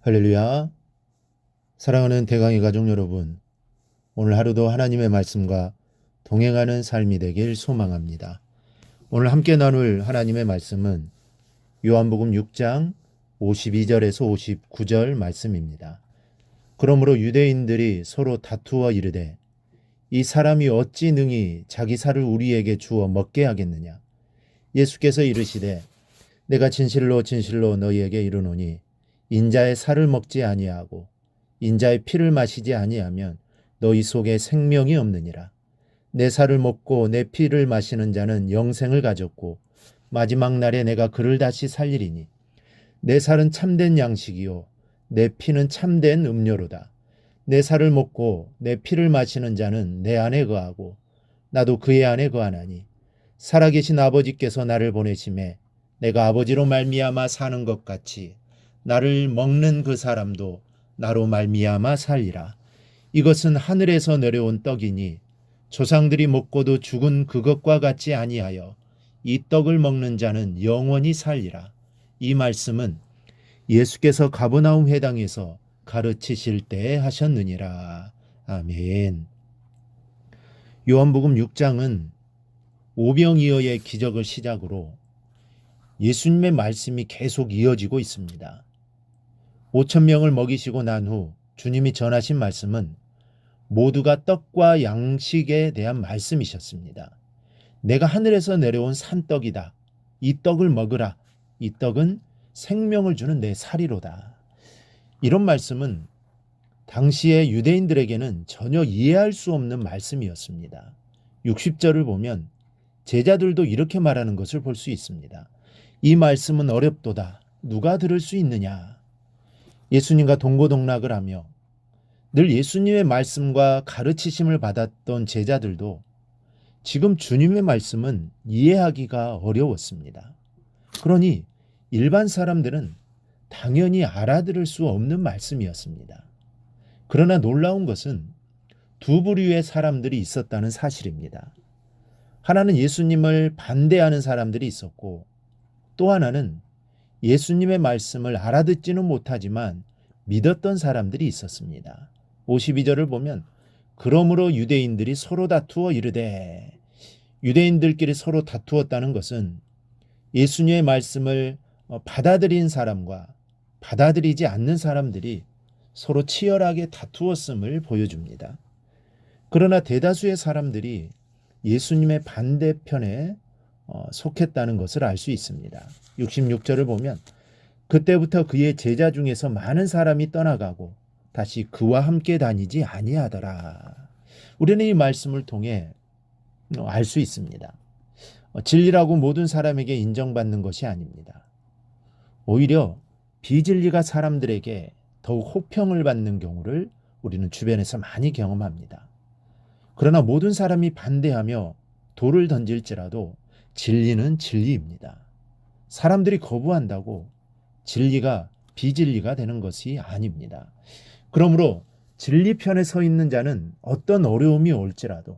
할렐루야. 사랑하는 대강의 가족 여러분, 오늘 하루도 하나님의 말씀과 동행하는 삶이 되길 소망합니다. 오늘 함께 나눌 하나님의 말씀은 요한복음 6장 52절에서 59절 말씀입니다. 그러므로 유대인들이 서로 다투어 이르되 이 사람이 어찌 능히 자기 살을 우리에게 주어 먹게 하겠느냐. 예수께서 이르시되 내가 진실로 진실로 너희에게 이르노니 인자의 살을 먹지 아니하고 인자의 피를 마시지 아니하면 너희 속에 생명이 없느니라. 내 살을 먹고 내 피를 마시는 자는 영생을 가졌고 마지막 날에 내가 그를 다시 살리리니 내 살은 참된 양식이요 내 피는 참된 음료로다. 내 살을 먹고 내 피를 마시는 자는 내 안에 거하고 나도 그의 안에 거하나니 살아계신 아버지께서 나를 보내심에 내가 아버지로 말미암아 사는 것 같이 나를 먹는 그 사람도 나로 말미암아 살리라. 이것은 하늘에서 내려온 떡이니 조상들이 먹고도 죽은 그것과 같지 아니하여 이 떡을 먹는 자는 영원히 살리라. 이 말씀은 예수께서 가버나움 회당에서 가르치실 때에 하셨느니라. 아멘. 요한복음 6장은 오병이어의 기적을 시작으로 예수님의 말씀이 계속 이어지고 있습니다. 5천 명을 먹이시고 난 후 주님이 전하신 말씀은 모두가 떡과 양식에 대한 말씀이셨습니다. 내가 하늘에서 내려온 산떡이다. 이 떡을 먹으라. 이 떡은 생명을 주는 내 살이로다. 이런 말씀은 당시의 유대인들에게는 전혀 이해할 수 없는 말씀이었습니다. 60절을 보면 제자들도 이렇게 말하는 것을 볼 수 있습니다. 이 말씀은 어렵도다. 누가 들을 수 있느냐. 예수님과 동고동락을 하며 늘 예수님의 말씀과 가르치심을 받았던 제자들도 지금 주님의 말씀은 이해하기가 어려웠습니다. 그러니 일반 사람들은 당연히 알아들을 수 없는 말씀이었습니다. 그러나 놀라운 것은 두 부류의 사람들이 있었다는 사실입니다. 하나는 예수님을 반대하는 사람들이 있었고 또 하나는 예수님의 말씀을 알아듣지는 못하지만 믿었던 사람들이 있었습니다. 52절을 보면 그러므로 유대인들이 서로 다투어 이르되, 유대인들끼리 서로 다투었다는 것은 예수님의 말씀을 받아들인 사람과 받아들이지 않는 사람들이 서로 치열하게 다투었음을 보여줍니다. 그러나 대다수의 사람들이 예수님의 반대편에 속했다는 것을 알 수 있습니다. 66절을 보면 그때부터 그의 제자 중에서 많은 사람이 떠나가고 다시 그와 함께 다니지 아니하더라. 우리는 이 말씀을 통해 알 수 있습니다. 진리라고 모든 사람에게 인정받는 것이 아닙니다. 오히려 비진리가 사람들에게 더욱 호평을 받는 경우를 우리는 주변에서 많이 경험합니다. 그러나 모든 사람이 반대하며 돌을 던질지라도 진리는 진리입니다. 사람들이 거부한다고 진리가 비진리가 되는 것이 아닙니다. 그러므로 진리 편에 서 있는 자는 어떤 어려움이 올지라도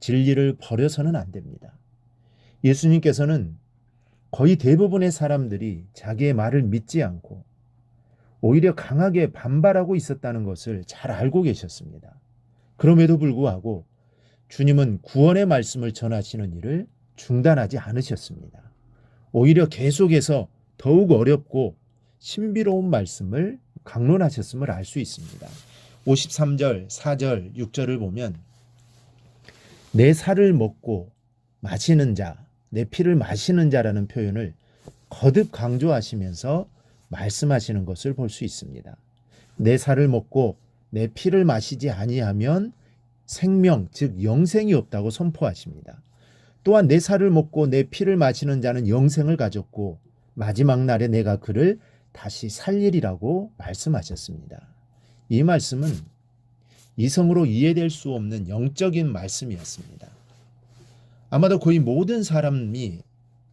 진리를 버려서는 안 됩니다. 예수님께서는 거의 대부분의 사람들이 자기의 말을 믿지 않고 오히려 강하게 반발하고 있었다는 것을 잘 알고 계셨습니다. 그럼에도 불구하고 주님은 구원의 말씀을 전하시는 일을 중단하지 않으셨습니다. 오히려 계속해서 더욱 어렵고 신비로운 말씀을 강론하셨음을 알 수 있습니다. 53절, 4절, 6절을 보면 내 살을 먹고 마시는 자, 내 피를 마시는 자라는 표현을 거듭 강조하시면서 말씀하시는 것을 볼 수 있습니다. 내 살을 먹고 내 피를 마시지 아니하면 생명, 즉 영생이 없다고 선포하십니다. 또한 내 살을 먹고 내 피를 마시는 자는 영생을 가졌고 마지막 날에 내가 그를 다시 살리리라고 말씀하셨습니다. 이 말씀은 이성으로 이해될 수 없는 영적인 말씀이었습니다. 아마도 거의 모든 사람이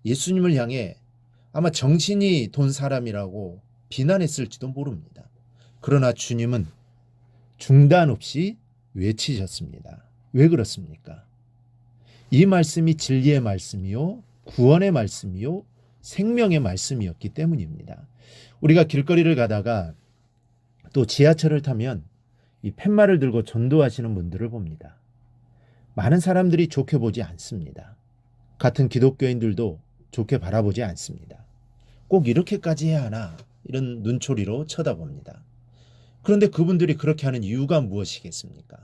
예수님을 향해 아마 정신이 돈 사람이라고 비난했을지도 모릅니다. 그러나 주님은 중단 없이 외치셨습니다. 왜 그렇습니까? 이 말씀이 진리의 말씀이요, 구원의 말씀이요, 생명의 말씀이었기 때문입니다. 우리가 길거리를 가다가 또 지하철을 타면 이 팻말을 들고 전도하시는 분들을 봅니다. 많은 사람들이 좋게 보지 않습니다. 같은 기독교인들도 좋게 바라보지 않습니다. 꼭 이렇게까지 해야 하나 이런 눈초리로 쳐다봅니다. 그런데 그분들이 그렇게 하는 이유가 무엇이겠습니까?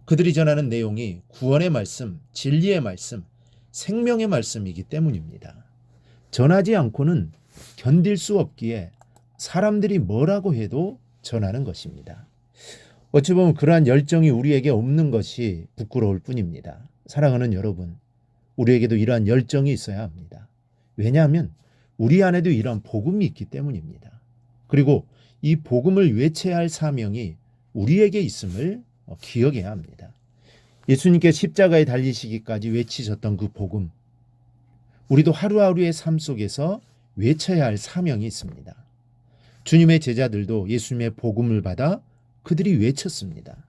그들이 전하는 내용이 구원의 말씀, 진리의 말씀, 생명의 말씀이기 때문입니다. 전하지 않고는 견딜 수 없기에 사람들이 뭐라고 해도 전하는 것입니다. 어찌 보면 그러한 열정이 우리에게 없는 것이 부끄러울 뿐입니다. 사랑하는 여러분, 우리에게도 이러한 열정이 있어야 합니다. 왜냐하면 우리 안에도 이러한 복음이 있기 때문입니다. 그리고 이 복음을 외쳐야 할 사명이 우리에게 있음을 기억해야 합니다. 예수님께 십자가에 달리시기까지 외치셨던 그 복음, 우리도 하루하루의 삶 속에서 외쳐야 할 사명이 있습니다. 주님의 제자들도 예수님의 복음을 받아 그들이 외쳤습니다.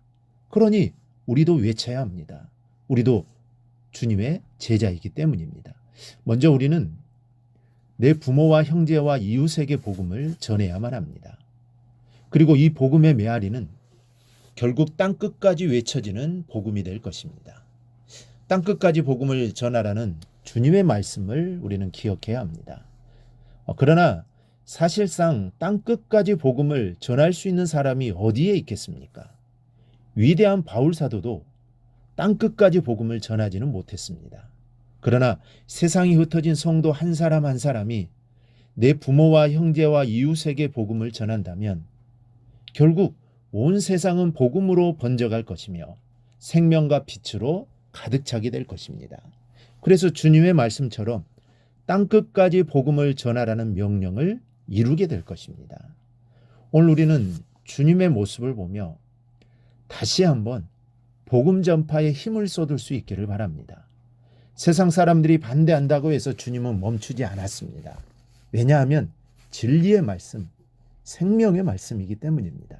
그러니 우리도 외쳐야 합니다. 우리도 주님의 제자이기 때문입니다. 먼저 우리는 내 부모와 형제와 이웃에게 복음을 전해야만 합니다. 그리고 이 복음의 메아리는 결국 땅끝까지 외쳐지는 복음이 될 것입니다. 땅끝까지 복음을 전하라는 주님의 말씀을 우리는 기억해야 합니다. 그러나 사실상 땅끝까지 복음을 전할 수 있는 사람이 어디에 있겠습니까? 위대한 바울 사도도 땅끝까지 복음을 전하지는 못했습니다. 그러나 세상이 흩어진 성도 한 사람 한 사람이 내 부모와 형제와 이웃에게 복음을 전한다면 결국 온 세상은 복음으로 번져갈 것이며 생명과 빛으로 가득 차게 될 것입니다. 그래서 주님의 말씀처럼 땅끝까지 복음을 전하라는 명령을 이루게 될 것입니다. 오늘 우리는 주님의 모습을 보며 다시 한번 복음 전파에 힘을 쏟을 수 있기를 바랍니다. 세상 사람들이 반대한다고 해서 주님은 멈추지 않았습니다. 왜냐하면 진리의 말씀, 생명의 말씀이기 때문입니다.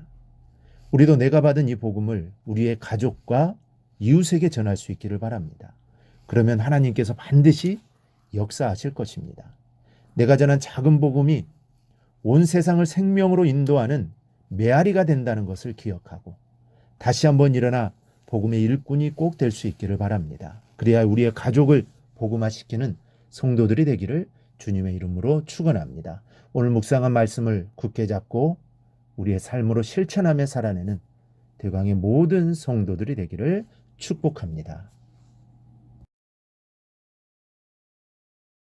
우리도 내가 받은 이 복음을 우리의 가족과 이웃에게 전할 수 있기를 바랍니다. 그러면 하나님께서 반드시 역사하실 것입니다. 내가 전한 작은 복음이 온 세상을 생명으로 인도하는 메아리가 된다는 것을 기억하고 다시 한번 일어나 복음의 일꾼이 꼭 될 수 있기를 바랍니다. 그래야 우리의 가족을 복음화시키는 성도들이 되기를 주님의 이름으로 축원합니다. 오늘 묵상한 말씀을 굳게 잡고 우리의 삶으로 실천하며 살아내는 대광의 모든 성도들이 되기를 축복합니다.